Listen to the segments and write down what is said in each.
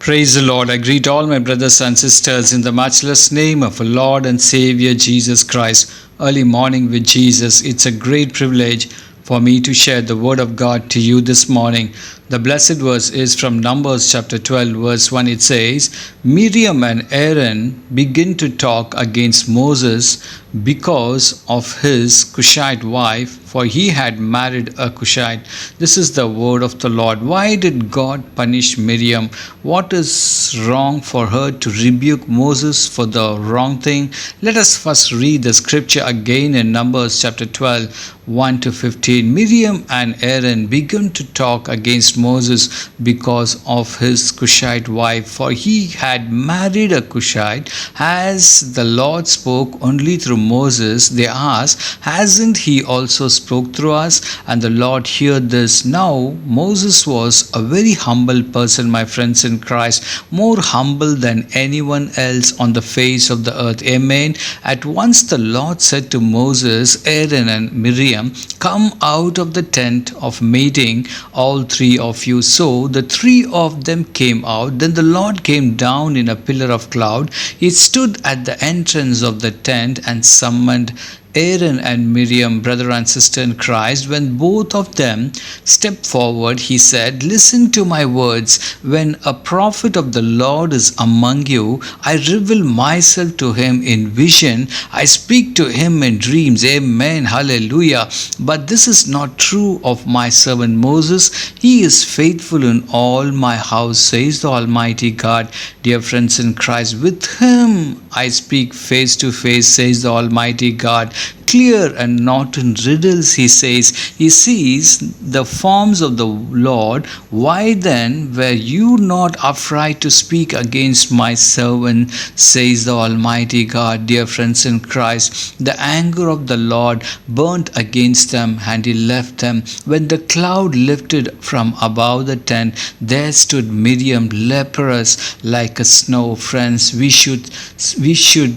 Praise the Lord. I greet all my brothers and sisters in the matchless name of our Lord and Savior Jesus Christ. Early morning with Jesus. It's a great privilege for me to share the Word of God to you this morning. The blessed verse is from Numbers chapter 12, verse 1. It says, Miriam and Aaron begin to talk against Moses because of his Cushite wife, for he had married a Cushite. This is the word of the Lord. Why did God punish Miriam? What is wrong for her to rebuke Moses for the wrong thing? Let us first read the scripture again in Numbers chapter 12, 1 to 15. Miriam and Aaron began to talk against Moses because of his Cushite wife, for he had married a Cushite. As the Lord spoke only through Moses, they asked, hasn't he also spoke through us? And the Lord heard this. Now Moses was a very humble person, my friends in Christ, more humble than anyone else on the face of the earth. Amen. At once the Lord said to Moses, Aaron and Miriam, come out of the tent of meeting, all three of you. So the three of them came out. Then the Lord came down in a pillar of cloud. He stood at the entrance of the tent and summoned Aaron and Miriam, brother and sister in Christ. When both of them stepped forward, he said, listen to my words. When a prophet of the Lord is among you, I reveal myself to him in vision. I speak to him in dreams. Amen. Hallelujah. But this is not true of my servant Moses. He is faithful in all my house, says the Almighty God. Dear friends in Christ, with him I speak face to face, says the Almighty God. Clear and not in riddles, he says. He sees the forms of the Lord. Why then were you not upright to speak against my servant, says the Almighty God. Dear friends in Christ, the anger of the Lord burnt against them, and he left them. When the cloud lifted from above the tent, there stood Miriam, leprous like a snow. Friends, we should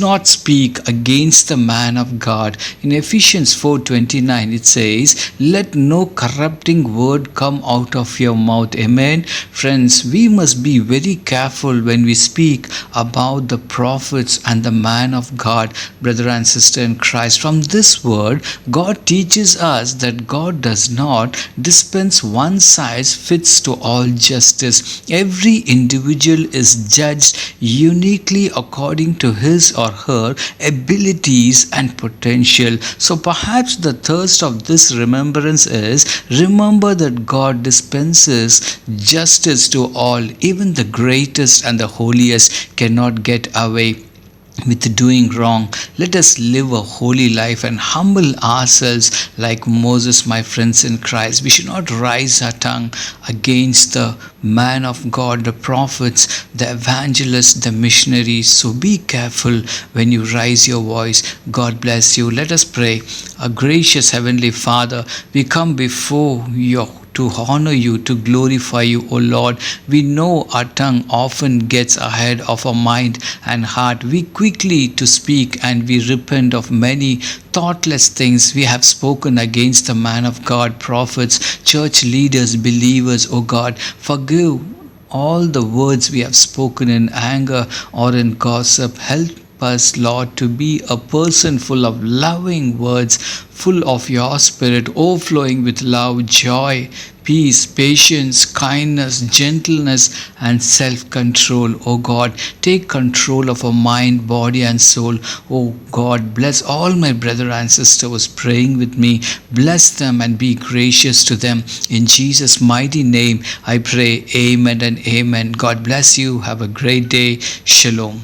not speak against the man of God. In Ephesians 4:29 it says, let no corrupting word come out of your mouth. Amen. Friends, we must be very careful when we speak about the prophets and the man of God, brother and sister in Christ. From this word, God teaches us that God does not dispense one size fits to all justice. Every individual is judged uniquely according to his or her abilities and potential. So perhaps the thirst of this remembrance is, remember that God dispenses justice to all. Even the greatest and the holiest cannot get away with doing wrong. Let us live a holy life and humble ourselves like Moses, my friends in Christ. We should not rise our tongue against the man of God, the prophets, the evangelists, the missionaries. So be careful when you raise your voice. God bless you. Let us pray. Our gracious Heavenly Father, we come before you to honor you, to glorify you, O Lord. We know our tongue often gets ahead of our mind and heart. We quickly to speak, and we repent of many thoughtless things we have spoken against the man of God, prophets, church leaders, believers. O God, forgive all the words we have spoken in anger or in gossip. Help us, Lord, to be a person full of loving words, full of your spirit, overflowing with love, joy, peace, patience, kindness, gentleness, and self-control. O God, take control of our mind, body, and soul. O God, bless all my brother and sister who is praying with me. Bless them and be gracious to them. In Jesus' mighty name, I pray. Amen and amen. God bless you. Have a great day. Shalom.